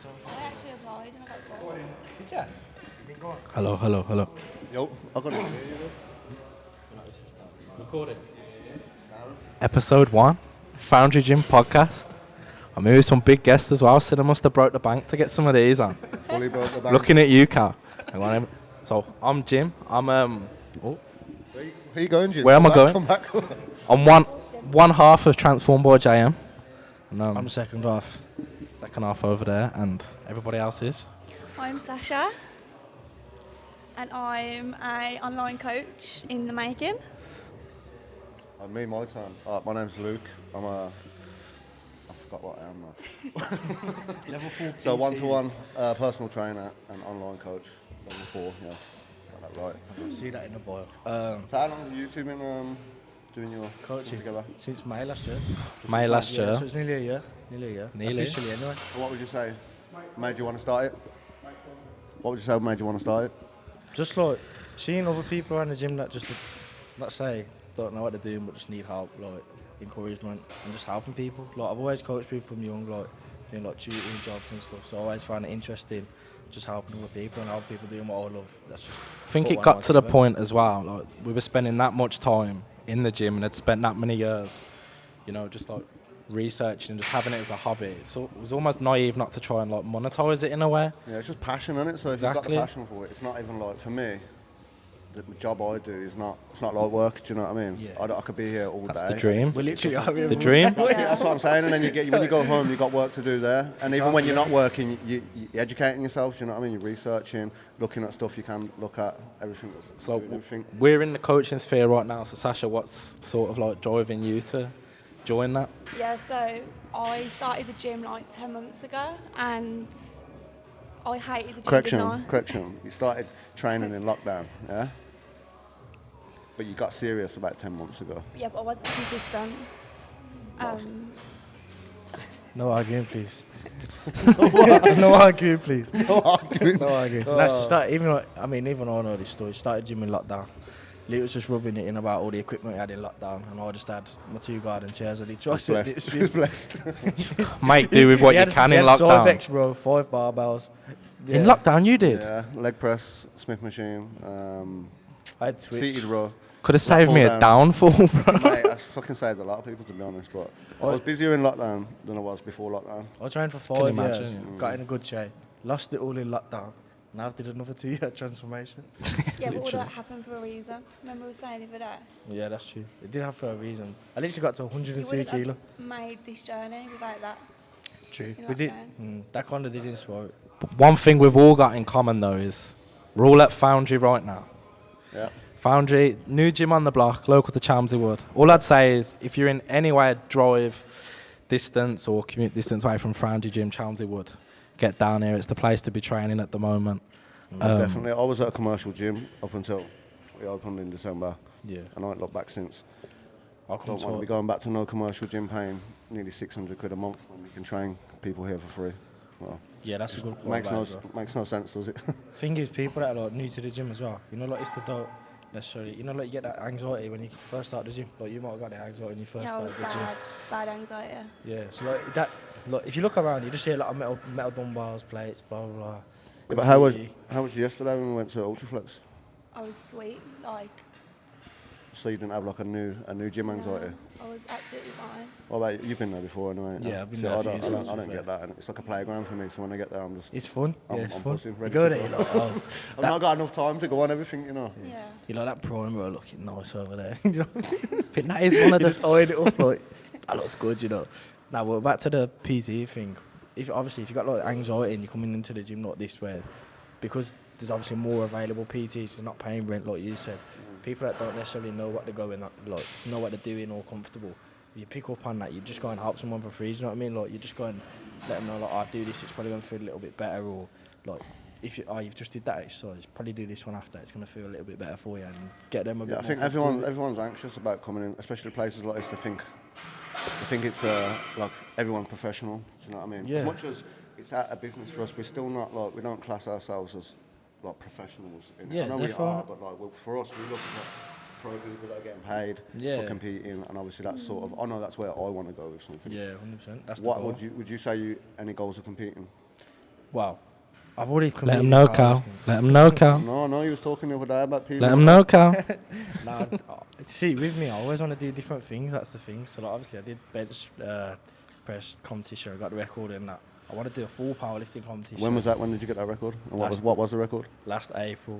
I actually applied and I got called. Did you? You didn't go on. Hello. Yo, I got it. Recording. Episode 1, Foundry Gym podcast. I'm here with some big guests as well, so I must have broke the bank to get some of these on. Fully broke the bank. Looking at you, Cal. So I'm Jim. Where you going, Jim? Where am I going? Come back. I'm one half of Transform Boy JM. And I'm second half. second half over there, and everybody else is. I'm Sasha and I'm an online coach in the making. My turn. My name's Luke. I forgot what I am now. Level 4. So one-to-one personal trainer and online coach. Level 4, yeah. Got that right. I can see that in the bio. So how long have you two been doing your Coaching together? since May last year. May last year. So it's nearly a year. Nearly. Officially, anyway. So what would you say made you want to start it? What would you say made you want to start it? Just like seeing other people around the gym that just, let's say, don't know what they're doing but just need help, like encouragement and just helping people. Like I've always coached people from young, like doing like tutoring jobs and stuff. So I always find it interesting, just helping other people and helping people doing what I love. That's just. I think it what I got want to the do. point as well, like we were spending that much time in the gym and had spent that many years, just like researching and just having it as a hobby. So it was almost naive not to try and like monetize it in a way. Yeah, it's just passion, isn't it? So if you've Exactly. got the passion for it, it's not even like, for me, the job I do is not, it's not like work, do you know what I mean? Yeah. I could be here all That's day. the dream. We literally are. The dream. That's what I'm saying, and then when you go home, you've got work to do there. And even when you're not working, you're educating yourself, do you know what I mean? You're researching, looking at stuff you can look at, everything that's So doing everything. we're in the coaching sphere right now. So Sasha, what's sort of like driving you to join that? Yeah, so I started the gym like 10 months ago and I hated the gym, didn't I? Correction. You started training in lockdown, yeah? But you got serious about 10 months ago. Yeah, but I wasn't consistent. No arguing, please. No arguing, please. No arguing. No arguing. That's just start. Even I know this story. Started gym in lockdown. Lee was just rubbing it in about all the equipment he had in lockdown, and I just had my 2 garden chairs. And he tried to He's blessed. Make do with what you can in lockdown. Cybex, bro, 5 barbells. Yeah. In lockdown, you did. Yeah, leg press, Smith machine, I had Twitch. seated row. Could have saved me a Pull downfall, bro. Mate, I fucking saved a lot of people, to be honest, but I was busier in lockdown than I was before lockdown. I trained for 5 Can years, imagine, yeah. got in a good shape, lost it all in lockdown. Now I've did another 2-year transformation. Yeah, but all that happened for a reason. Remember we were saying the other day? Yeah, that's true. It did have for a reason. I literally got to You 102 wouldn't kilo. have made this journey without that. True. in We did. lockdown. That kind of did inspire it. One thing we've all got in common though is we're all at Foundry right now. Yeah. Foundry, new gym on the block, local to Chelmsleywood. All I'd say is if you're in any way drive distance or commute distance away from Foundry Gym, Chelmsleywood, get down here. It's the place to be training at the moment. Definitely. I was at a commercial gym up until we opened in December, Yeah. and I ain't looked back since. I'll come Don't to want to be going back to no commercial gym paying nearly 600 quid a month when you can train people here for free. Well, Yeah, that's a good point. makes no sense, does it? Thing is, people that are like new to the gym as well, like it's the don't necessarily, like you get that anxiety when you first start the gym. Like you might have got that anxiety when you first Yeah, I was started the gym. bad anxiety. Yeah, so like that, like if you look around, you just see a lot of metal dumbbells, plates, blah blah blah. Yeah, but how was Graffiti. you yesterday when we went to Ultraflex? I was sweet, like, So you didn't have like a new gym anxiety? no, I was absolutely fine. What about you? You've been there before anyway. Yeah, I've been See, there a I few don't, I times, don't, I to don't be get that, and it's like a playground for me. So when I get there, I'm just It's fun. I'm It's fun. buzzing, You ready go to there, go. you're like, oh, I've not got enough time to go on everything, Yeah. you like that prime row looking nice over there. I think that is one of You the just eyeing it up like that looks good. Now we're back to the PT thing. If you got like anxiety and you're coming into the gym like this way, because there's obviously more available PTs, they're not paying rent like you said. People that don't necessarily know what they're going, like know what they're doing or comfortable. If you pick up on that, you just go and help someone for free. Do you know what I mean? Like you just go and let them know, like, I do this, it's probably going to feel a little bit better, or like if you've just did that exercise, probably do this one after. It's going to feel a little bit better for you and get them a bit. I think everyone's anxious about coming in, especially places like this. They think it's like everyone's professional. Do you know what I mean? Yeah. As much as it's out of business for us, we're still not like, we don't class ourselves as like professionals. Yeah, I know we definitely. are, but like for us, we look at pro people that are getting paid for competing, and obviously that's sort of, I know that's where I want to go with something. Yeah, 100%. That's the What goal. would you say any goals of competing? Wow. I've already Let completed him know, powerlifting. Cal. Let him know, Cal. No, you was talking the other day about people. Let him know, Cal. Nah, see, with me, I always want to do different things. That's the thing. So, like, obviously, I did bench press competition. I got the record in that. I want to do a full powerlifting competition. When was that? When did you get that record? And what was the record? Last April.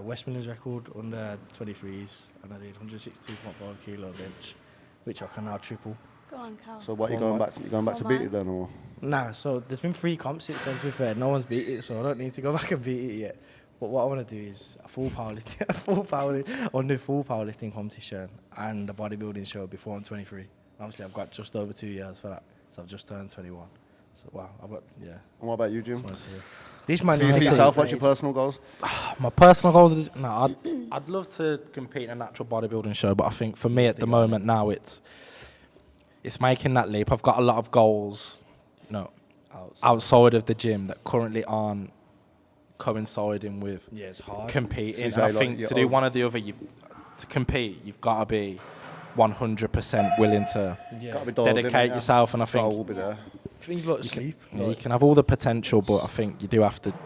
West Midlands record under 23s, and I did 162.5 kilo bench, which I can now triple. Go on, Cal. So what, you going back Come to beat on. it then, or? Nah, so there's been 3 comps since then, to be fair. No one's beat it, so I don't need to go back and beat it yet. But what I want to do is a full powerlifting, I want to do full powerlifting competition and a bodybuilding show before I'm 23. Obviously, I've got just over 2 years for that, so I've just turned 21. So wow, I've got And what about you, Jim? This man. So you for yourself, what's your personal goals? My personal goals is I'd love to compete in a natural bodybuilding show, but I think for me at the moment now it's making that leap. I've got a lot of goals, outside of the gym that currently aren't coinciding with it's hard. competing. So And I you say, think like, to do one or the other, to compete, you've got to be 100% willing to Gotta be dialed in, dedicate yeah. yourself, and I Goal think will be there. Things like sleep. you can have all the potential, but I think you do have to make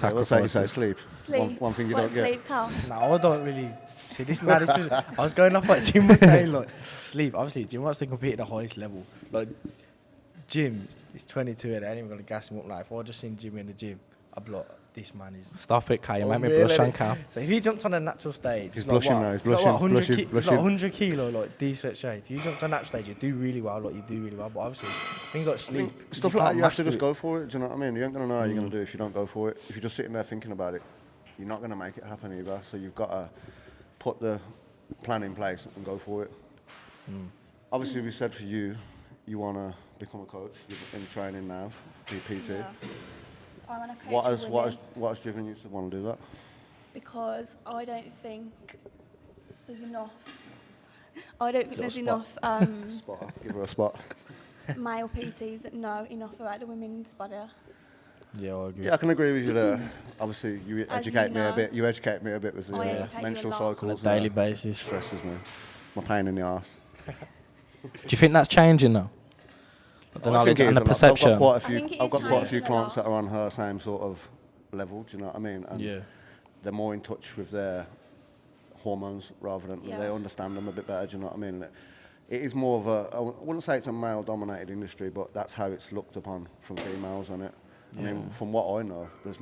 Yeah, what's that you sacrifices. say? Sleep. Sleep. One thing you What's don't get. sleep, Cal? No, I don't really see this. Now, this is. I was going off what Jim was saying. Like sleep. Obviously, Jim wants to compete at the highest level. Like Jim is 22 and I ain't even gonna gas him up. Like if I just seen Jim in the gym, I'd be like, this man is. Stop it, Kai. You make me unreal, blush on innit? Cal. So if he jumped on a natural stage, He's it's like blushing what? now, he's It's like blushing, what, 100 blushing, It's blushing. like 100 kilo, like decent shape. If you jumped on that stage, you do really well. Like you do really well. But obviously, things like sleep, Stuff you like that, can't you have to master just it. go for it. Do you know what I mean? You ain't gonna know how you're gonna do if you don't go for it. If you're just sitting there thinking about it, you're not gonna make it happen either. So you've got to put the plan in place and go for it. Obviously, we said for you, you wanna become a coach. You're in training now for PT. Yeah. So I want to coach What has women what has driven you to want to do that? because I don't think there's enough. I don't think Little there's spot. enough Spot. Give her a spot. male PTs that know enough about the women's body. Yeah, I agree. Yeah, I can agree with you there. Obviously, you As educate you me a know. bit. You educate me a bit with the I educate you a menstrual lot. On a cycles. daily basis. Stresses me. My pain in the arse. Do you think that's changing though? The knowledge and the perception. I've got quite a I few. think it I've is got quite a few changing a clients lot. that are on her same sort of level. Do you know what I mean? And Yeah. they're more in touch with their hormones rather than Yeah. they understand them a bit better. Do you know what I mean? It is more of a. I wouldn't say it's a male-dominated industry, but that's how it's looked upon from females on it. I mean, from what I know, there's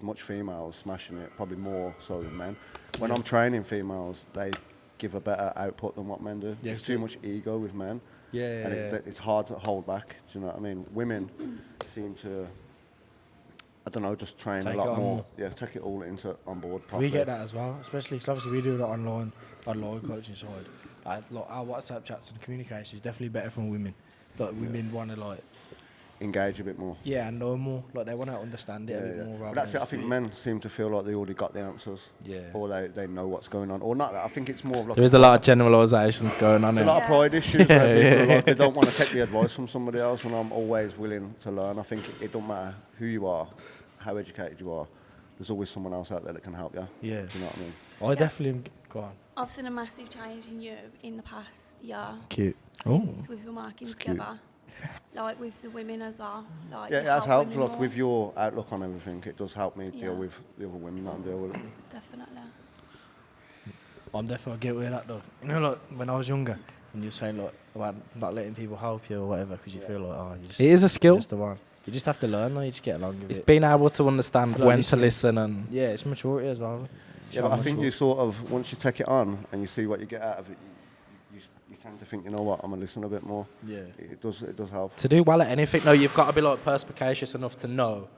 much females smashing it, probably more so than men. When I'm training females, they give a better output than what men do. Yeah, There's too much ego with men. Yeah, And yeah. it's hard to hold back. Do you know what I mean? Women seem to, I don't know, just train Take a lot it on more. more. Yeah, take it all on board properly. We get that as well, especially because obviously we do the online coaching side. Like our WhatsApp chats and communication is definitely better from women. Like women want to Engage a bit more. and know more. Like they want to understand it a bit more. But Rather that's than it. I just think be- men seem to feel like they already got the answers. Yeah. Or they know what's going on. Or not that. I think it's more of like There is a lot of generalisations going on a here. lot of Yeah. pride issues where people are like, they don't want to take the advice from somebody else, and I'm always willing to learn. I think it don't matter who you are, how educated you are, there's always someone else out there that can help you. Yeah. Do you know what I mean? I definitely go on. I've seen a massive change in you in the past year Cute. since we've been working together. Like with the women as well. Like Yeah, you it has help helped. women Look, more. with your outlook on everything, it does help me Yeah. deal with the other women that I'm dealing with. Definitely. I'm definitely guilty of that though. You know, like when I was younger, and you say like about not letting people help you or whatever because you feel like you just. It is a skill. Just the one. You just have to learn. Though. You just get along with It's it. being able to understand Like when to listening. listen and Yeah, it's maturity as well. Yeah, but I think you sort of, once you take it on and you see what you get out of it, you tend to think, you know what, I'm going to listen a bit more. Yeah. It does help. to do well at anything. No, you've got to be like perspicacious enough to know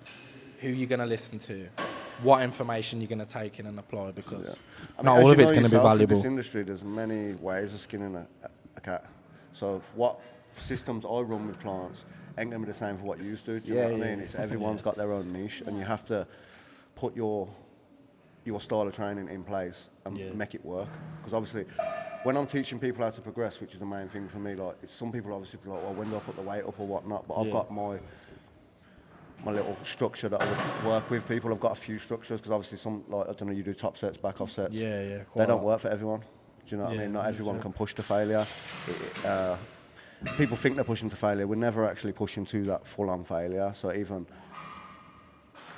who you're going to listen to, what information you're going to take in and apply, because I mean, not as all you of it's know going to be yourself, with valuable. this industry, there's many ways of skinning a cat. So what systems I run with clients ain't going to be the same for what you used to. Do you know what I mean? It's everyone's got their own niche, and you have to put your style of training in place and make it work. Because obviously, when I'm teaching people how to progress, which is the main thing for me, like some people obviously be like, well, when do I put the weight up or whatnot? But I've got my little structure that I would work with people. I've got a few structures because obviously some, like, I don't know, you do top sets, back off sets. Yeah, They quite don't a lot. work for everyone. Do you know what I Yeah, mean? Not everyone 100%. can push to failure. People think they're pushing to failure. We're never actually pushing to that full-on failure. So even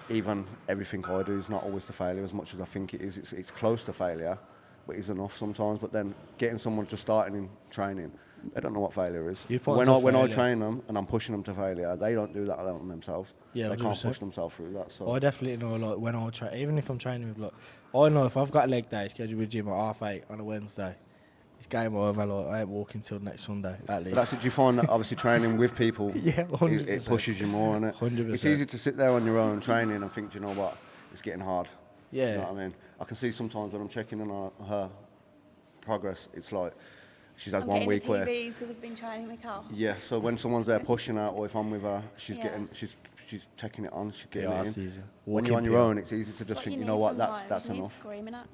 even everything I do is not always the failure as much as I think it is. It's close to failure, but it's enough sometimes. But then getting someone just starting in training, they don't know what failure is. When I train them and I'm pushing them to failure, they don't do that on themselves. Yeah, they 100%. can't push themselves through that. So I definitely know, like, when I train, even if I'm training with, like, I know if I've got a leg day scheduled with gym at 8:30 on a Wednesday, it's game over. Like, I ain't walking till next Sunday, at least. But that's it. Do you find that obviously training with people, Yeah, 100%. it pushes you more, innit? 100%. It's easy to sit there on your own training and think, do you know what, it's getting hard. Yeah. Do you know what I mean? I can see sometimes when I'm checking in on her progress, it's like she's had I'm 1 week where. PBs because I've been training my car. Yeah, so when someone's there pushing her, or if I'm with her, she's Yeah. getting, she's taking it on, she's getting Yeah, it that's in. easy. When you're on your own, it's easy to just think, you know what, that's You need enough. screaming at.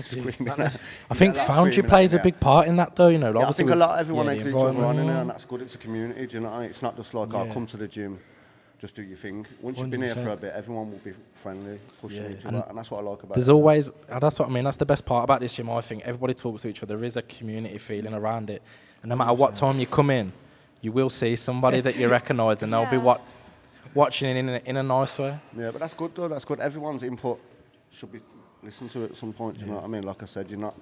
Screaming. I think Foundry plays a big part in that, though. You know, Yeah, I obviously think a with- lot everyone the eggs each other on in environment. there, and that's good. It's a community, do you know what I mean? It's not just like, oh, come to the gym, just do your thing. Once you've been here for 100%. a bit, everyone will be friendly, pushing Yeah. each other, and that's what I like about There's it. always, that's what I mean. That's the best part about this gym. I think everybody talks to each other. There is a community feeling around it, and no matter what time you come in, you will see somebody that you recognise, and they'll be Yeah. watching in a nice way. Yeah, but that's good though. That's good. Everyone's input should be listened to at some point. Do you know what I mean? Like I said, you're not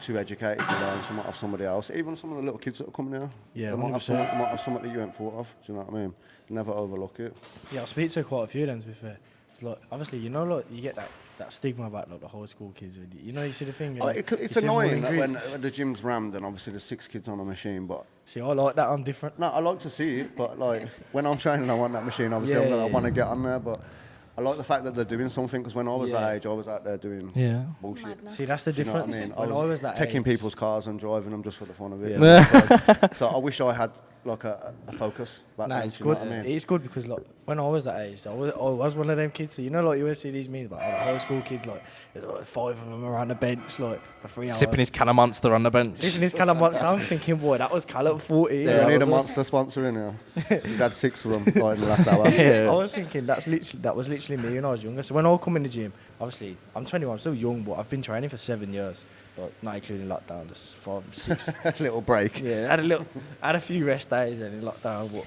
too educated to learn something off somebody else. Even some of the little kids that are coming here. Yeah, they might have 100%. something that you ain't thought of. Do you know what I mean? Never overlook it. Yeah, I speak to quite a few of them, to be fair. It's like, obviously, you know, like, you get that stigma about, like, the high school kids. You know, you see the thing. Oh, like, it's you see them all in annoying that when groups. the gym's rammed and obviously there's 6 kids on a machine, but See, I like that. I'm different. no, I like to see it, but like when I'm training, I want that machine. Obviously, Yeah, I yeah, want to yeah. get on there, but I like the fact that they're doing something. Because when I was Yeah. that age, I was out there doing Yeah. bullshit. Madness. See, that's the Do you know what difference. I mean? When I was that taking age, people's cars and driving them just for the fun of it. Yeah. So I wish I had like a focus back Nah, then. it's do you know good. what I mean? It's good because, like, when I was that age, I was one of them kids. So, you know, like, you always see these memes about the high school kids, like, there's like 5 of them around the bench, like, for 3 hours. Sipping his can of Monster on the bench. Sipping his kind of monster. I'm thinking, boy, that was Cal at 40. Yeah, we need a I was- monster sponsor in here. He's had 6 of them like, in the last hour. I was thinking that was literally me when I was younger. So when I come in the gym, obviously I'm 21, I'm still young, but I've been training for 7 years, like, not including lockdown, just 5, 6. A little break. Yeah, I had a few rest days then in lockdown, but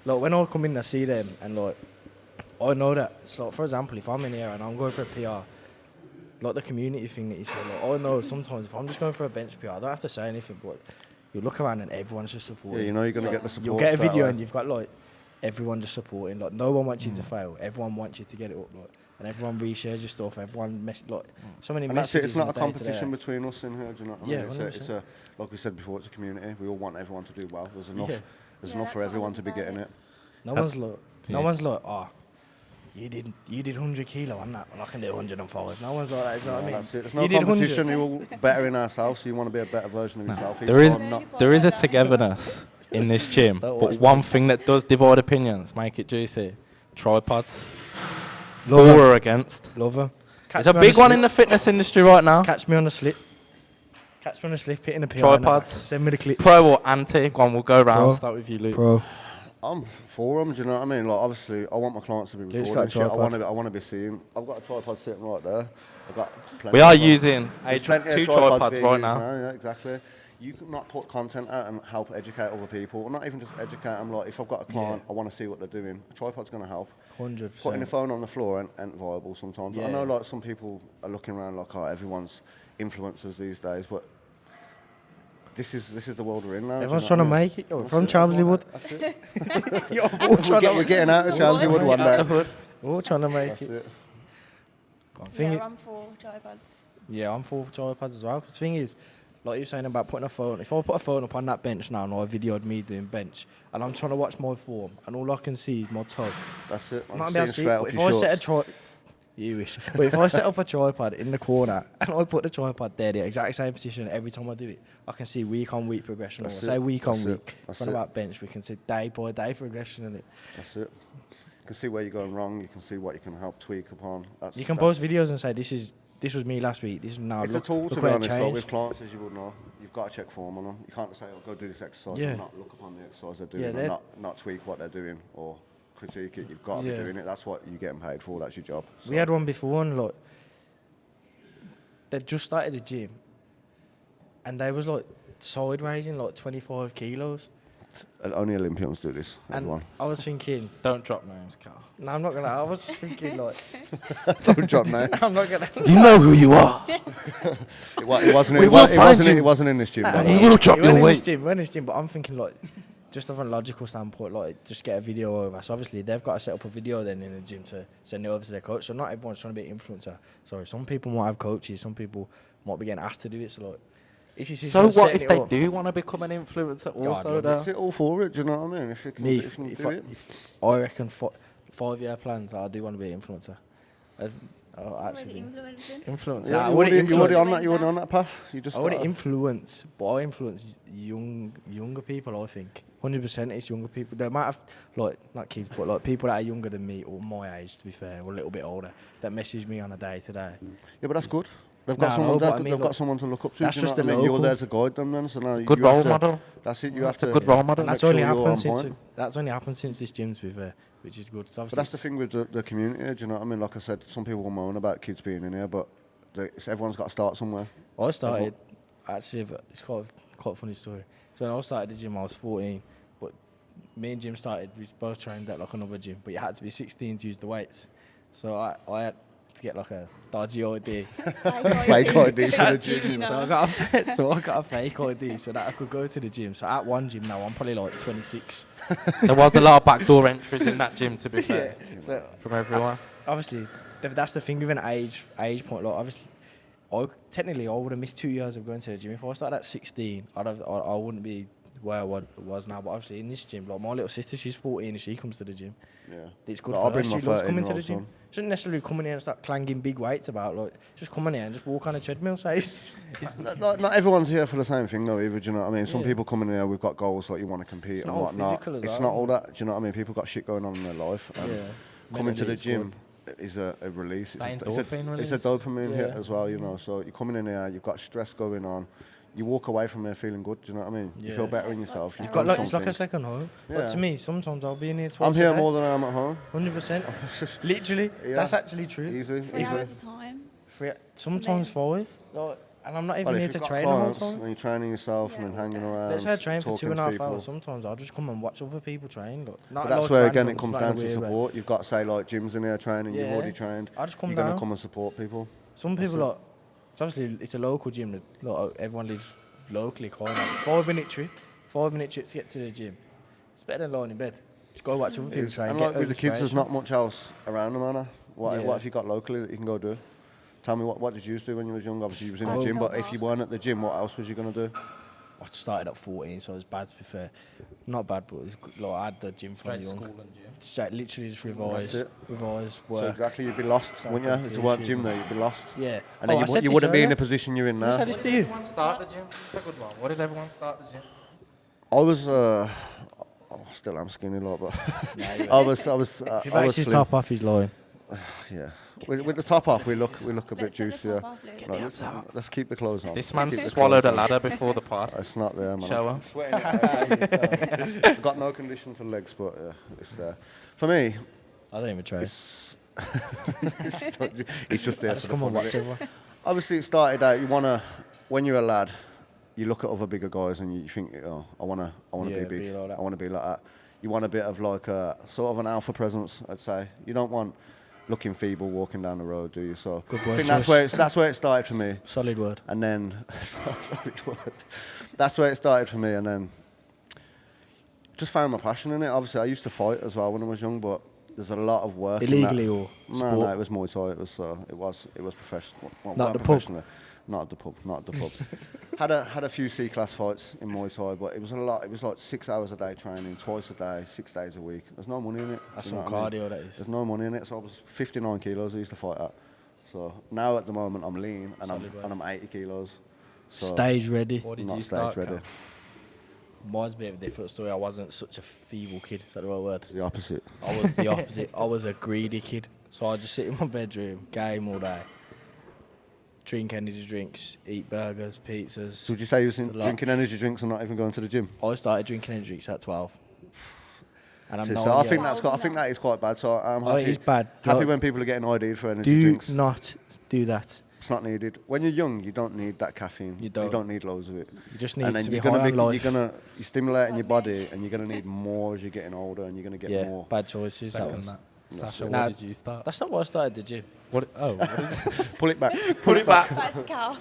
like when I come in, I see them, and like I know that. So, like, for example, if I'm in here and I'm going for a PR, like the community thing that you said, like, I know sometimes if I'm just going for a bench PR, I don't have to say anything, but you look around and everyone's just supporting. Yeah, you know you're gonna get the support. You'll get a straight video away. and you've got like everyone just supporting. Like no one wants you to fail. Everyone wants you to get it up. Like, and everyone reshares your stuff. Everyone like so many And that's messages. it. It's not a in the day to competition day. between us in here. Do you know what I Yeah, mean? 100%. It's a like we said before. It's a community. We all want everyone to do well. There's enough. Yeah. There's Yeah, enough that's for what I everyone love to be about getting it. it. No That's- one's like, oh, you did 100 kilo on that. Well, I can do 105. No one's like that. You know what I mean? That's it. There's no You did 100. competition. You're all better in ourselves, so you want to be a better version of yourself. There is Each time, not- there is a togetherness in this gym, Don't but watch one thing that does divide opinions, make it juicy: tripods. Love For 'em. or against? Love her. It's a big one in the fitness industry right now. Catch me on the slip. Catch me on the slip, hitting the PR. Tripods. Send me the clip. Pro or anti? Go on, we'll go round. Pro. Start with you, Luke. Bro. I'm for them. Do you know what I mean? Like obviously, I want my clients to be Luke's recording got a shit. tripod. I want to be seen. I've got a tripod sitting right there. I've got. Plenty We are of them. using There's plenty of 2 tripods tripods being right used now. Yeah, exactly. You can not put content out and help educate other people, or not even just educate them. Like if I've got a client, I want to see what they're doing. A tripod's going to help. 100%. Putting the phone on the floor ain't viable sometimes. I Yeah. know like some people are looking around like, oh, everyone's influencers these days, but this is the world we're in now. do you Everyone's know trying to what I mean? make it. Yo, That's from it, Chelmsleywood. That's it. Yo, we're all trying We're getting out of Chelmsleywood one day. We're all trying to make That's it. it. Thing I'm for tripods. Yeah, I'm for tripods as well. Because the thing is, like you were saying about putting a phone, if I put a phone up on that bench now and I videoed me doing bench, and I'm trying to watch my form, and all I can see is my toe, That's it. I I'm might be able seeing to see straight it, up but if your I set a shorts. You wish. But if I set up a tripod in the corner and I put the tripod there, the exact same position every time I do it, I can see week on week progression. Or That's say it, week on that's it, week. that's When it. about bench, we can see day by day progression in it. That's it. You can see where you're going wrong. You can see what you can help tweak upon. You can post videos and say, this was me last week. This is now. It's look, a tool look to be where it honest. Like changed. with clients, as you would know, you've got to check form on them. You can't just say, "Oh, go do this exercise," Yeah. and not look upon the exercise they're doing, Yeah, and not tweak what they're doing or critique it. You've got to Yeah. be doing it. That's what you're getting paid for. That's your job. We had one before, and like they just started the gym, and they was like side raising like 25 kilos, Only Olympians do this. And Everyone. I was thinking, Don't drop names, Carl. no, I'm not gonna. I was just thinking like, Don't drop names. I'm not gonna. You know who you are. It wasn't. We will find you. It wasn't in this gym. by the we way. will drop It your went in weight. this gym, went in this gym, but I'm thinking like, just from a logical standpoint, like just get a video over. So obviously they've got to set up a video then in the gym to send it over to their coach. So not everyone's trying to be an influencer. Sorry, some people might have coaches, some people might be getting asked to do it. So like, if you see So someone what setting if it they up- do want to become an influencer also love though? Is it all for it? Do you know what I mean? If you can, Me, if you can if do I, it. if I reckon 5-year plans, I do want to be an influencer. I Already actually, influencing. Influencer. Yeah, I you wouldn't already influence. on that. You already on that path. You just. I wouldn't gotta- influence, but I influence younger people. I think 100% it's younger people. They might have like not kids, but like people that are younger than me or my age, to be fair, or a little bit older, that message me on a day to day. Yeah, but that's good. They've Nah, got I someone. know, but There, I mean, they've got look, someone to look up to. that's do you know just what I the mean? You're local. there to guide them, then. So now Good you have role to- model. That's it. You That's have a to. good role model. And that's make only sure you're happened on since point. that's only happened since this gym, to be fair, which is good. So But that's the thing with the community. Do you know what I mean? Like I said, some people will moan about kids being in here, but everyone's got to start somewhere. I started actually. It's quite a funny story. So when I started the gym, I was 14, but me and Jim started. We both trained at like another gym, but you had to be 16 to use the weights. So I had to get like a dodgy ID. Fake ID for the gym, you know. So I got a fake ID so that I could go to the gym. So at one gym now, I'm probably like 26. There was a lot of backdoor entries in that gym, to be fair, So from everyone. obviously, that's the thing with an age point. Like obviously, technically I would have missed 2 years of going to the gym. If I started at 16, I wouldn't be where I was now. But obviously in this gym, like my little sister, she's 14 and she comes to the gym. Yeah. It's good Like, for I'll her. bring my She loves coming to the 13-year-old gym. son. She doesn't necessarily come in here and start clanging big weights about. Like, just come in here and just walk on a treadmill. So Not everyone's here for the same thing though either, do you know what I mean? Some Yeah. people come in here, we've got goals like you want to compete It's and not all whatnot. physical as It's well. not all that, do you know what I mean? People got shit going on in their life. And Yeah. coming to Mentally the it's gym is a release. That It's endorphin a release. dopamine hit Yeah. as well, you know. So you're coming in here, you've got stress going on. You walk away from here feeling good, do you know what I mean? You Yeah. feel better in It's yourself. like You've got done like it's like a something. second home. But Yeah. to me, sometimes I'll be in here twice I'm here a day. more than I am at home. 100%. Literally, Yeah. that's actually true. Easy. 3 easy. hours a time. Sometimes 5. Like, and I'm not even Well, here if to you've got train the whole clients time. and you're training yourself Yeah, and all hanging day. around, Let's say I train for talking 2.5 to hours. people. Sometimes I'll just come and watch other people train. Like, not But that's like where again it randoms, comes not in a down to weird way. support. You've got to say like Jim's in here training, you've Yeah. already trained. I just come You're gonna down. come and support people. Some people it. like, it's obviously it's a local gym. That, like, everyone lives locally, kind of. 5-minute trip, 5-minute trip to get to the gym. It's better than lying in bed. Just go watch other people train. And get like with the kids, there's inspiration. not much else around them, Anna. What Yeah. have you got locally that you can go do? Tell me what did you do when you was young? Obviously you was in the Go gym, to the but if you weren't at the gym, what else was you gonna do? I started at 14, so it was bad to be fair. Not bad, but it was good. Like, I had the gym from Straight young. school and gym. Straight, literally just revise, it. revise, So work. exactly, you'd be lost, Start wouldn't you? If there weren't gym there, you'd be lost. Yeah. And then I you, said you this wouldn't be in earlier. the position you're in I said now. this to you. Everyone start the gym. That's a good one. What did everyone start the gym? I was, still am skinny, lot, but I was If he makes his slim. top off, he's lying. Yeah. With the top off, we look a bit Let's take the juicier. top off, Luke. Like, let's keep the clothes on. This man Keep the swallowed a clothes on. ladder before the pod. It's not there, man. Show her. Sweating it. I've got no condition for legs, but it's there. For me, I don't even try. it's just there. I just for the come and fun of watch it. everyone. Obviously, it started out. You wanna, when you're a lad, you look at other bigger guys and you think, oh, I wanna Yeah, be big. be like that. I wanna be like that. You want a bit of like a sort of an alpha presence, I'd say. You don't want looking feeble walking down the road, do you? So Good I word think choice. that's where it started for me. Solid word. And then solid word. That's where it started for me, and then just found my passion in it. Obviously, I used to fight as well when I was young, but there's a lot of work. in that. Illegally or No, sport? it was Muay Thai. It was professional. Well, Not weren't the pub? professional. Not at the pub. Not at the pub. had a few C-class fights in Muay Thai, but it was a lot. It was like 6 hours a day training, twice a day, 6 days a week. There's no money in it. That's you know some what I mean? cardio, that is. There's no money in it. So I was 59 kilos. I used to fight at. So now at the moment I'm lean and Solid work. I'm 80 kilos. So Stage ready. What did not you stage start? ready. Carl? Mine's a bit of a different story. I wasn't such a feeble kid. Is that the right word? It's the opposite. I was the opposite. I was a greedy kid. So I just sit in my bedroom, game all day, drink energy drinks, eat burgers, pizzas. So would you say you was It's a lot. drinking energy drinks and not even going to the gym? I started drinking energy drinks at 12. And I'm So, not I yet. think I think that is quite bad. So I'm Oh, happy, it is bad. happy Like, when people are getting ID'd for energy do drinks. not do that. It's not needed. When you're young, you don't need that caffeine. You don't. need loads of it. You just And need then to be you're high gonna on life. you're stimulating your body, and you're gonna need more as you're getting older, and you're gonna get Yeah, more. bad choices. Second that. Sasha, Nah, what did you start? That's not what I started the gym. What? Oh, what is Pull it back. Put it back. That's cow.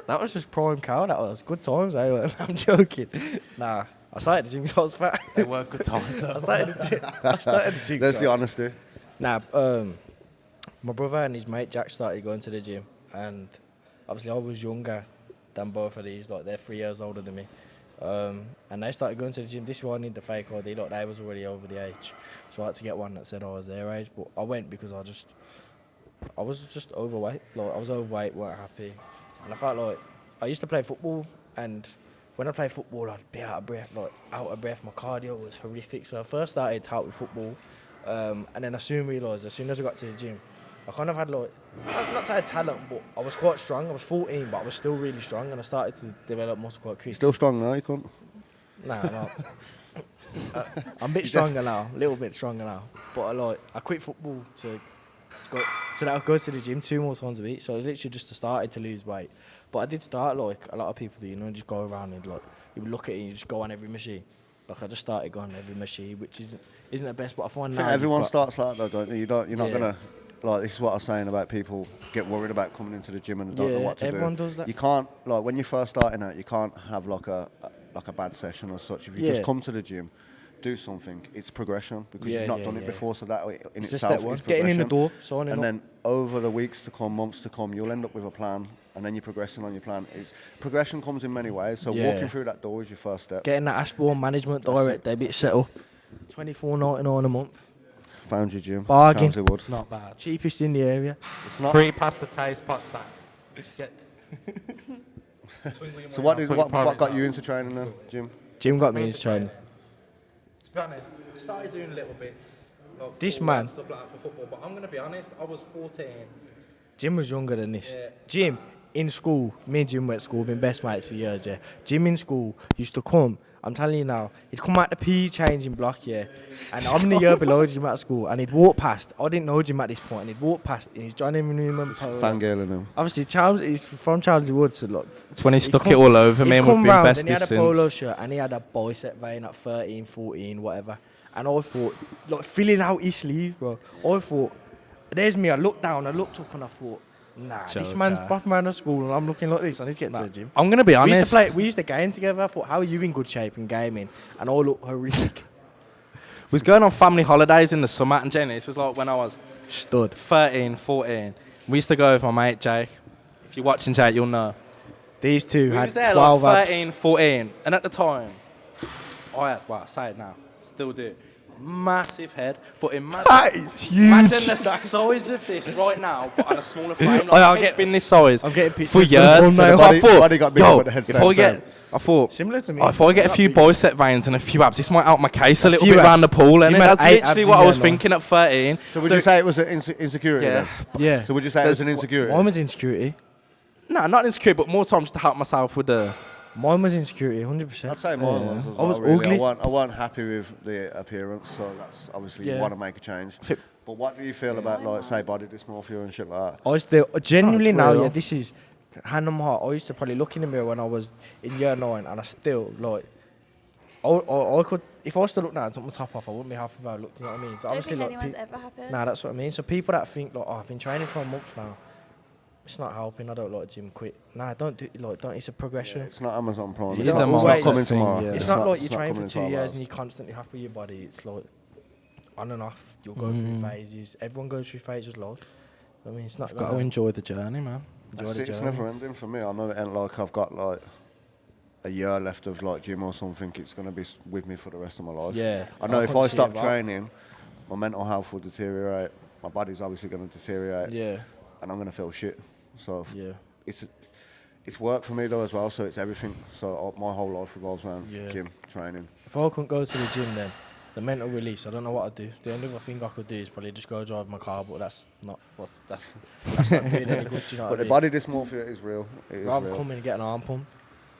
That was just prime cow. That was good times. I'm joking. Nah, I started the gym because I was fat. They were good times. I started the gym. I started the gym. There's the honesty. Nah, my brother and his mate Jack started going to the gym, and obviously I was younger than both of these. Like, they're 3 years older than me, and they started going to the gym. This is why I need the fake ID. Like, they was already over the age, so I had to get one that said I was their age. But I went because I was just overweight. Like, I was overweight, weren't happy, and I felt like I used to play football, and when I played football, I'd be out of breath. My cardio was horrific. So I first started out with football, and then I soon realised, as soon as I got to the gym, I kind of had like, not to say talent, but I was quite strong. I was 14, but I was still really strong, and I started to develop muscle quite quick. Still strong now, you can't. Nah, I'm not. I'm a bit stronger now, a little bit stronger now. But I quit football to go, so that I go to the gym 2 more times a week. So it was literally just started to lose weight. But I did start like a lot of people do, you know, just go around and like you would look at it and you just go on every machine. Like, I just started going on every machine, which isn't the best. But I find now Everyone starts like that, don't you? You're not Yeah. gonna. Like, this is what I was saying about people get worried about coming into the gym and don't know what to do. everyone does that. You can't, like, when you're first starting out, you can't have like a bad session or such. If you just Yeah. come to the gym, do something, it's progression, because Yeah, you've not yeah, done it yeah. before, so that in It's just itself step one. is Getting in the progression. door, signing And up. then over the weeks to come, months to come, you'll end up with a plan, and then you're progressing on your plan. Progression comes in many ways, so Yeah. walking through that door is your first step. Getting that Ashbourne management That's direct it. debit set up, $24.99 a month, Foundry gym. Bargain. Chelmsleywood. It's not bad. cheapest in the area. It's not. Free pasta taste pots. That. Get. So what got you into training then, Jim? Jim got me into training. To be honest, I started doing little bits. Like This football and man- stuff like that for football. But I'm gonna be honest, I was 14. Jim was younger than this. Yeah. Jim, in school, me and Jim went to school, been best mates for years, yeah. Jim in school used to come, I'm telling you now, he'd come out the PE changing block, yeah. And I'm in the year below Jim at school, and he'd walk past, I didn't know Jim at this point, and he'd walk past in his Johnny Newman polo. Fangirling him. Obviously, he's from Chelmsleywood, so like... It's when he he'd stuck come- it all over me he'd and we've come been round and he besties had a polo since. shirt, and he had a bicep vein at 13, 14, whatever. And I thought, like, filling out his sleeves, bro. I thought, there's me, I looked down, I looked up, and I thought, nah, this Joker. man's buffing around the school, and I'm looking like this, I need to get to the gym. I'm gonna be honest. We used to game together. I thought, how are you in good shape in gaming? And I look horrific. was going on family holidays in the summer, and Jenny, this was like when I was Stud. 13, 14. We used to go with my mate Jake. If you're watching, Jake, you'll know. These two We had was there 12 like abs. 13, 14, and at the time, I had, well, I say it now, still do, massive head, but imagine, That is huge. imagine the size of this right now, but on a smaller frame. Like, I'll it's get- been this size I'm getting for pictures for the years. thumbnail. So I Body- thought, body got bigger, yo, but the head if stayed I the get, same. I thought, Similar to me. if I get a few bicep veins and a few abs, this might out my case a little few bit around the abs. pool, and Jim had that's 8 literally abs what in I was there, man. thinking at 13. So would you say it was an insecurity Yeah. then? Yeah. So would you say it was an insecurity? Mine was insecurity. No, not insecure, but more times to help myself with the. Mine was insecurity, 100%. I'd say mine was. I was really. ugly. I wasn't happy with the appearance, so that's obviously you Yeah. want to make a change. Fit- But what do you feel about, like, say, body dysmorphia and shit like that? I still, genuinely it's now, real. yeah, this is hand on my heart. I used to probably look in the mirror when I was in year 9, and I still, like, I could, if I was to look now and took my top off, I wouldn't be happy if I looked, you know what I mean? So I don't think like, anyone's ever happened. nah, that's what I mean. So people that think, like, oh, I've been training for a month now, it's not helping, I don't like gym, quit. Nah, don't do, like, don't, it's a progression. It's not Amazon Prime. It It's is not, a it's not mindset coming thing, tomorrow. yeah. It's not like you it's not train for coming in 2 12 years hours. and you're constantly happy with your body. It's like on and off. You'll go through phases. Everyone goes through phases, life. I mean, it's not Got to gonna enjoy the journey, man. enjoy That's the it, it's journey. never ending for me. I know it ain't like I've got like a year left of like gym or something. It's gonna be with me for the rest of my life. Yeah, I know I if couldn't I see stop it, right? training, my mental health will deteriorate. My body's obviously gonna deteriorate, Yeah, and I'm gonna feel shit. So yeah. it's work for me though as well. So it's everything. So my whole life revolves around Yeah. gym training. If I couldn't go to the gym, then the mental release, I don't know what I'd do. The only other thing I could do is probably just go drive my car, but that's not that's not doing any good. You know But what the I body dysmorphia is real. It is mean? Rather real. come in and get an arm pump.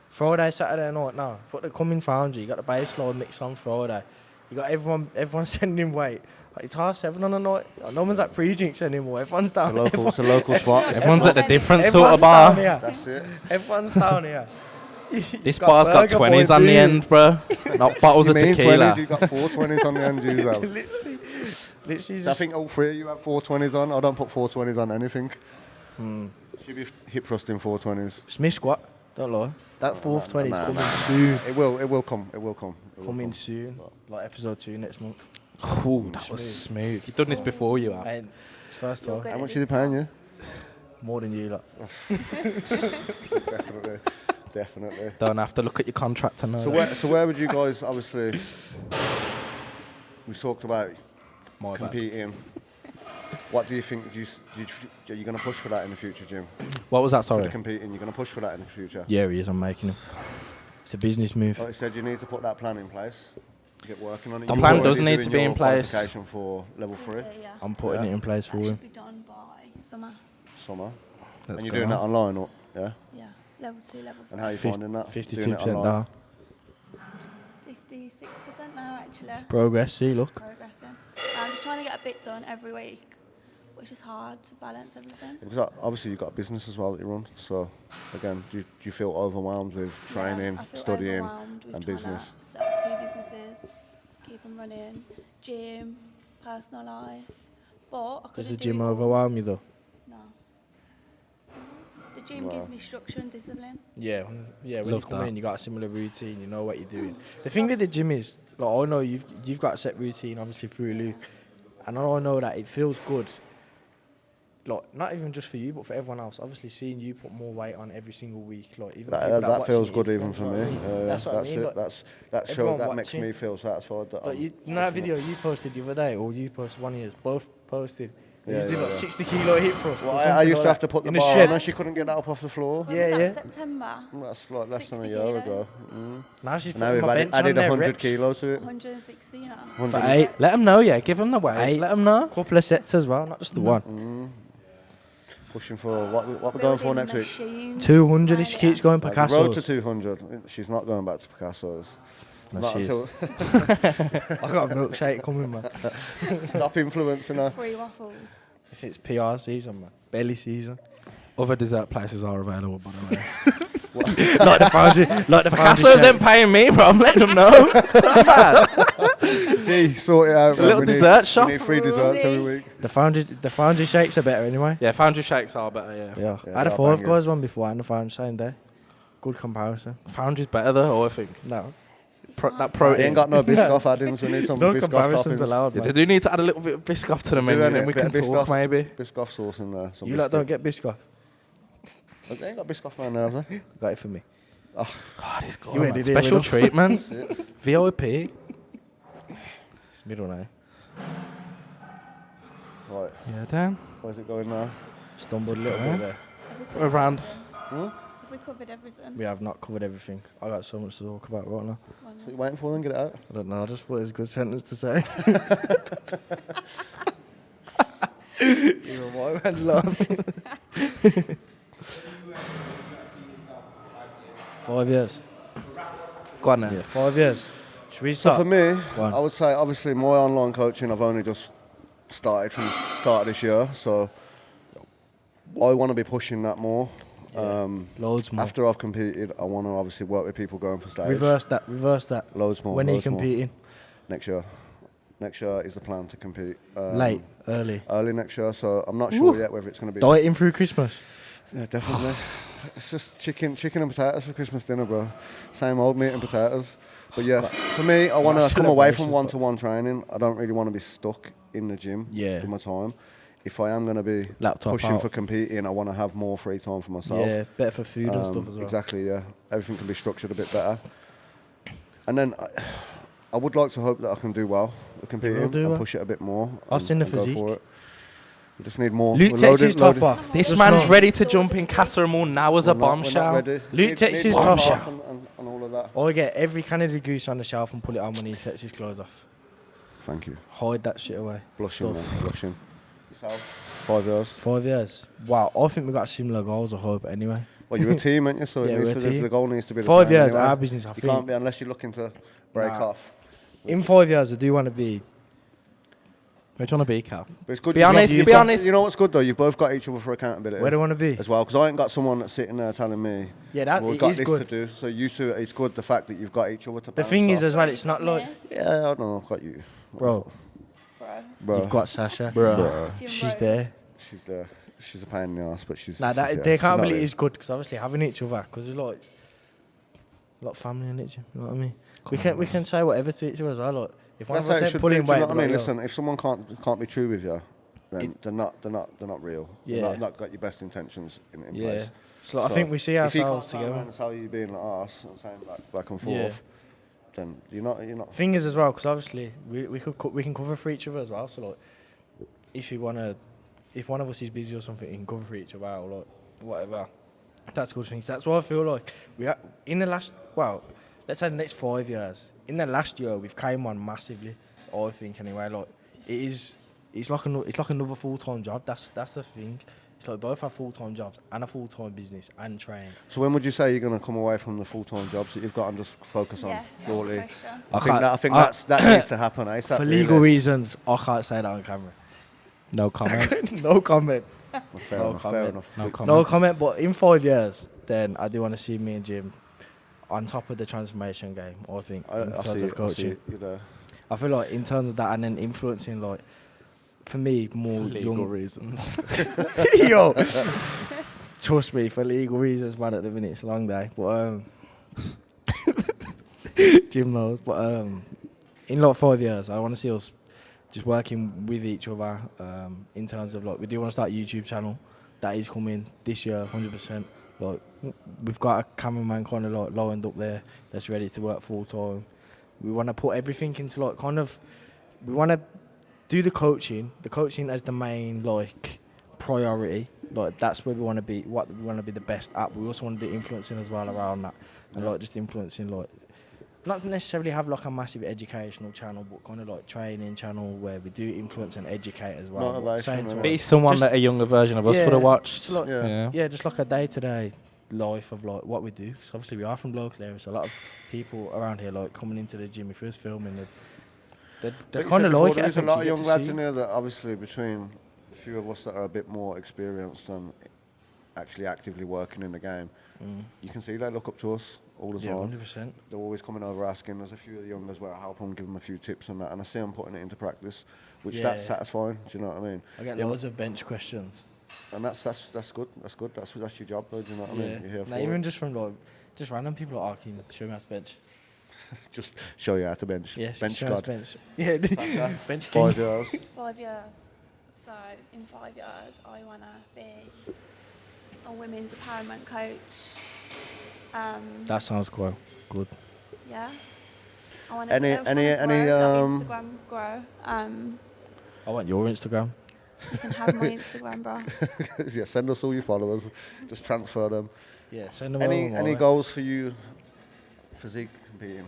Friday, Saturday night now. Put the coming Foundry. You got the base load mix on Friday. You got everyone sending weight. Like, it's 7:30 on the night. Like, no one's at pre-drinks anymore. Everyone's down. It's a local spot. Everyone's at a different sort Everyone's of bar. down here. That's it. Everyone's down here. This Got bar's got Burger 20s Boy on the beer. end, bro. Not bottles of You mean tequila. 20s? You got 4 20s on the end, you have. Literally I just... think all 3 of you have 4 20s on. I don't put 4 20s on anything. Should be hip thrusting 4 20s. Smith squat. Don't lie. That fourth 20 is nah, coming nah. soon. It will come. Coming soon. Like episode 2 next month. Ooh, that was smooth. You've done this before, you have. And it's first You're time. good. How much is he paying you? More than you, like. Definitely. Don't have to look at your contract to know. So where would you guys, obviously, we talked about My bad. competing. What do you think, are you going to push for that in the future, Jim? What was that, For sorry? the competing, you're going to push for that in the future? Yeah, he is. I'm making him. It's a business move. Like I said, you need to put that plan in place. Get working on it. The You're plan already does need doing to be in your place. qualification for level 3, Yeah. I'm putting Yeah. it in place for That him. should be done by summer. summer. Let's and you're go doing that on. online, or, yeah? Yeah. Level 2, level 3. And how are you finding that? Doing it 52% online? down. 56% now, actually. Progress. See, look. Progressing. I'm just trying to get a bit done every week, which is hard to balance everything. Because obviously you've got a business as well that you run. So again, do you feel overwhelmed with training, Yeah, I feel studying, overwhelmed with and trying business? to set up 2 businesses, keep them running, gym, personal life. But I Does couldn't the do gym it all. overwhelm you though? No. The gym gives me structure and discipline. Yeah, yeah. When Love you come that. in, you got a similar routine. You know what you're doing. The thing with the gym is, like, I know you've got a set routine, obviously through Luke, and I know that it feels good. Like, not even just for you, but for everyone else. Obviously, seeing you put more weight on every single week, like even the people That watching feels it, good it's even not for what I me. mean. That's what I mean. it. Like, That everyone makes watching. me feel satisfied. That like I'm you know that pushing video you posted the other day, or you posted one of yours, both posted. You Yeah, was doing yeah, like yeah. 60 kilo hip thrust. Well, or I something used like to have that to put the in bar shed. on, and she couldn't get that up off the floor. When Yeah, was yeah. that, September? That's like less than a 60 year ago. kilos. Now she's Now putting we've my bench added on there, 100 reps. kilos to it. 160 now. 100. For 8. Let them know, yeah. Give them the weight. Let them know. Couple of sets as well, not just the one. Pushing for what we're going for next week. 200 if she keeps going Like, the road to Picasso's. 200. She's not going back to Picasso's. No, Not she is. until I got a milkshake coming, man. stop influencing her. Free waffles. It's PR season, man. Belly season. Other dessert places are available, by the way. Like the Foundry. Like the Foundry Picasso's ain't shakes. paying me, bro. I'm letting them know. See, sort it out. A man. little We need- dessert shop. We need free desserts every week. The Foundry shakes are better anyway. Yeah, Foundry shakes are better, yeah. Yeah. Yeah, I had a they're Five banging. Guys one before and the Foundry same day. Good comparison. Foundry's better, though, I think. No. That They protein. ain't got no Biscoff addings. We need some No Biscoff comparisons toppings. allowed, Yeah, they man. do need to add a little bit of Biscoff to the menu, innit? then we Bit can of talk, Biscoff. maybe. Biscoff sauce in there. Some You lot don't biscuit. get Biscoff. They ain't got Biscoff around there, have they? Got it for me. God, it's good, You man. ain't did Special enough. treatment. VIP. It's middle now. Right, Yeah, Dan. where's it going now? Stumbled a little Okay. bit there. Have we covered Around. everything? Have we covered everything? We have not covered everything. I got so much to talk about right now. Well, So you waiting for them? Get it out. I don't know. I just thought it was a good sentence to say. Even my man's laughing. 5 years. Go on then. Yeah, 5 years. Should we So start? for me, Go on. I would say obviously my online coaching I've only just started from the start of this year, so I want to be pushing that more. Loads more. After I've competed, I want to obviously work with people going for stage. Reverse that. Reverse that. Loads more. When are you loads more. competing? Next year. Next year is the plan to compete. Late, early. Early next year, so I'm not sure yet whether it's going to be. Dieting through Christmas. Yeah, definitely. It's just chicken and potatoes for Christmas dinner, bro. Same old meat and potatoes. But yeah, for me, I want to come away from celebrations, one-to-one training. I don't really want to be stuck in the gym Yeah. with my time. If I am going to be Laptop pushing out. for competing, I want to have more free time for myself. Yeah, better for food and stuff as well. Exactly, yeah. Everything can be structured a bit better. And then I would like to hope that I can do well with competing do and well. push it a bit more. I've and- seen the and go physique. for it. We just need more. Luke We're takes his top loaded- off. This Just man's not- ready to jump in Casa Amor now as a We're not bombshell. ready. Luke takes his warm top off off. and all of that. I get every Canada Goose on the shelf and pull it on when he takes his clothes off. Thank you. Hide that shit away. Blushing, Stuff. man. Blushing. Yourself? 5 years. 5 years. Wow, I think we got similar goals, I hope, anyway. Well, you're a team, aren't you? So Yeah, it needs we're a to, team. the goal needs to be the 5 same years, anyway. our business, I You think. can't be unless you're looking to break Nah. off. In 5 years, I do want to be. Where do you want to be, Cal? But it's good. Be honest, you've be got- honest. You know what's good though? You've both got each other for accountability. Where do I want to be? As well, because I ain't got someone that's sitting there telling me. Yeah, that we've it got is this good. to do. So you two, it's good the fact that you've got each other to. The bounce thing is, off. as well, it's not like, Yeah, I know. I've got you, bro, bro. you've got Sasha. Bro. Jim She's Rose. there. She's there. She's a pain in the ass, but she's. Nah, she's, that yeah, the she's accountability not is good because obviously having each other, because there's like a lot of family in it. Jim, you know what I mean? We can say whatever to each other as well. Like if one That's of how it us ain't should be. pulling Do you weight, know what I mean? like, yo, Listen, if someone can't be true with you, then they're not real. Yeah. They're not got your best intentions in yeah. place. So, I think we see if you ourselves can't turn around together. and tell you being like arse and saying back and forth, Yeah. then you're not. Thing is as well, because obviously we can cover for each other as well. So like, if one of us is busy or something, you can cover for each other or like whatever. That's good things. That's why I feel like in the last, well, let's say the next 5 years. In the last year, we've came on massively. I think anyway. Like it's like another full-time job. That's the thing. It's like both have full-time jobs and a full-time business and train. So when would you say you're going to come away from the full-time jobs that you've got and just focus on Yes, that's the purely? question. I think that needs to happen. ASAP, For legal reasons, I can't say that on camera. No comment. No comment. Fair No enough. Fair comment. enough. No comment. No comment. But in 5 years, then I do want to see me and Jim on top of the transformation game. I think in I terms see. of I see. coaching. You know. I feel like in terms of that, and then influening, like, for me, more Legal young. reasons. Yo, trust me, for legal reasons, man. At the minute, it's a long day, but Jim knows. But in like 5 years, I want to see us just working with each other. In terms of like, we do want to start a YouTube channel. That is coming this year, 100%. Like, we've got a cameraman kind of like lined up there that's ready to work full time. We want to put everything into like kind of, we want to do the coaching as the main like priority. Like that's where we want to be, what we want to be the best at. We also want to do influencing as well around that, and like just influencing, like not necessarily have like a massive educational channel, but kind of like training channel where we do influence and educate as well. But Motivation same and time- Be someone Just- that a younger version of us would have watched. just like- Yeah. just like a day-to-day life of like what we do. 'Cause obviously we are from local areas, so a lot of people around here like coming into the gym. If we was filming, they're But you kind said of before, like it. I There's a think, lot so of you get young to lads see. in here that obviously between a few of us that are a bit more experienced and actually actively working in the game, you can see they look up to us all the Yeah, time. 100%. They're always coming over asking. There's a few of the youngers where I help them, give them a few tips and that, and I see them putting it into practice, which that's Yeah. satisfying. Do you know what I mean? I get Yeah, loads of bench questions. and that's good. That's good. That's your job, though. Do you know what I mean? You're here Nah, for even it. just from like just random people like, "Oh, can you show me how to bench?" Just show you how to bench. Yeah, bench show me how to God. bench. Yeah, Okay. bench king. 5 years. 5 years. So in 5 years, I want to be a women's empowerment coach. That sounds quite good. Yeah. I want to Any- Instagram grow. I want your Instagram. You can have my Instagram, bro. Yeah, send us all your followers. Just transfer them. Yeah, send them Any goals for you? Physique competing.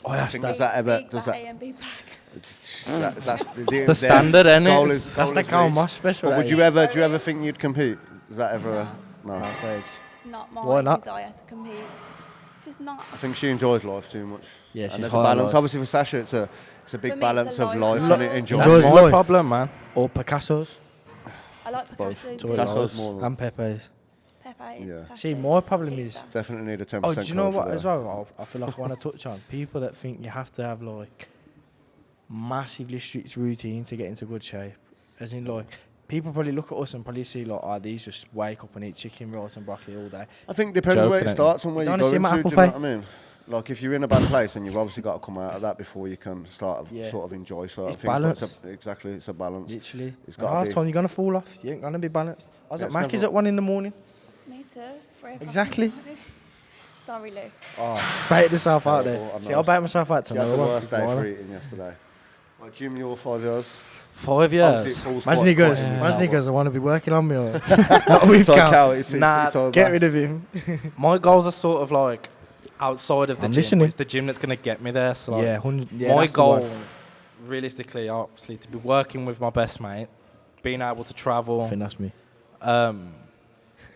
Oh, that's think that. does that ever? Big Does back that? A and big back. That's It's the standard, innit? Goal It's- is, That's goal like is how reached. much special. But that would you is. ever? Do you ever think you'd compete? Is that ever? No. That stage? It's not my Why not? desire to compete. It's just not. I think she enjoys life too much. Yeah, and she's there's high a on balance. life. Obviously for Sasha, it's a For big me, balance it's a of life lifestyle. and it enjoys. Enjoys That's life. my problem, man. Or Picasso's I like Both. Picasso's. Enjoy Picasso's life. more. and Pepe's. Pepe's. Yeah. Picasso's, See, my problem pizza. is- Definitely need a 10%. Oh, do you know code for what that. as well? I feel like I want to touch on people that think you have to have like massively strict routine to get into good shape. As in, like, people probably look at us and probably see like, oh, these just wake up and eat chicken, rice, and broccoli all day. I think it depends where it Joking, starts and where You you don't go wanna see into. my Do apple you know pie? what I mean? Like if you're in a bad place, and you've obviously got to come out of that before you can start to Yeah. sort of enjoy. So It's I think balance. exactly, it's a balance. Literally. It's The gotta last be. time you're gonna fall off, you ain't gonna be balanced. I was Yeah, at it's Mackey's never- at 1 in the morning. Me too. 3 o'clock. Exactly. in the morning. Sorry, Luke. Oh, bait yourself out terrible, I there. know. See, I'll bait myself out You had tonight. the worst day for eating yesterday. Like Jim, you're 5 years. 5 Obviously, years. it falls Imagine quite- he goes, quite in imagine that he goes, one. I want to be working on me or not with So Cal. Cal, it's over. Get rid of him. My goals are sort of like outside of the I'm gym. listening. But it's the gym that's going to get me there. So like, Yeah, 100. Yeah, my that's the goal, one. realistically, obviously, to be working with my best mate, being able to I travel, think that's me.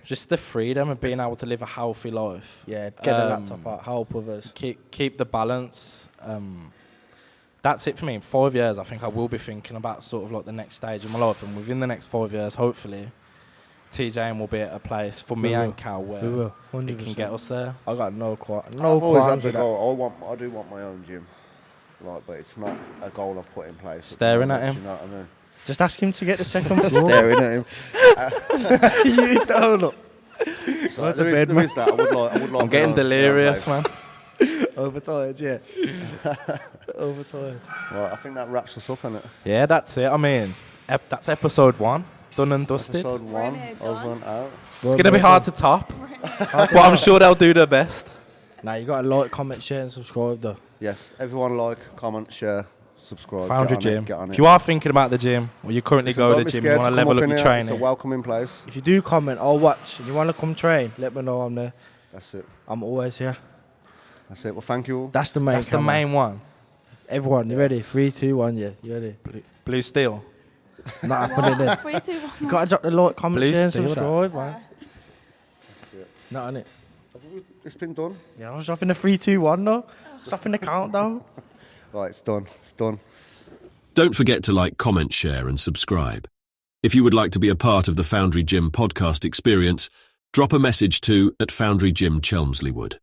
just the freedom of being able to live a healthy life. Yeah, get the Um, laptop out, help others. Keep the balance. that's it for me. In 5 years, I think I will be thinking about sort of like the next stage of my life, and within the next 5 years, hopefully, TJM will be at a place for me and Cal where We will, it can get us there. I got no I've always had qualms the with that. goal. I do want my own gym, like, but it's not a goal I've put in place. Staring at him. You know what I mean? Just ask him to get the second floor. Staring at him. You don't look. So That's a there is- bed, there is that. I would like. I'm getting delirious, man. Overtired, yeah. Overtired. Well, I think that wraps us up, innit? Yeah, that's it. I mean, that's episode 1. Done and dusted. Episode 1, Really over done. and out. It's going to be hard to top, but I'm sure they'll do their best. Now you got to like, comment, share, and subscribe though. Yes, everyone like, comment, share, subscribe. Foundry get on Gym. It, get on If it. you are thinking about the gym, or you currently Listen, go to don't the be gym, you scared want to to come level up in your here. training. It's a welcoming place. If you do comment, I'll watch. And you want to come train, let me know I'm there. That's it. I'm always here. That's it. Well, thank you all. That's the main. That's the camera. main one. Everyone, you ready? 3, 2, 1, yeah. You ready? Blue steel. Not happening then. 3, 2, 1. You gotta drop the like, comment, Blue share, and steel, that. subscribe, man. Not on it. It's been done. Yeah, I was dropping the 3, 2, 1 though. Stopping the countdown. Right, it's done. It's done. Don't forget to like, comment, share and subscribe. If you would like to be a part of the Foundry Gym podcast experience, drop a message to @Foundry Gym Chelmsleywood.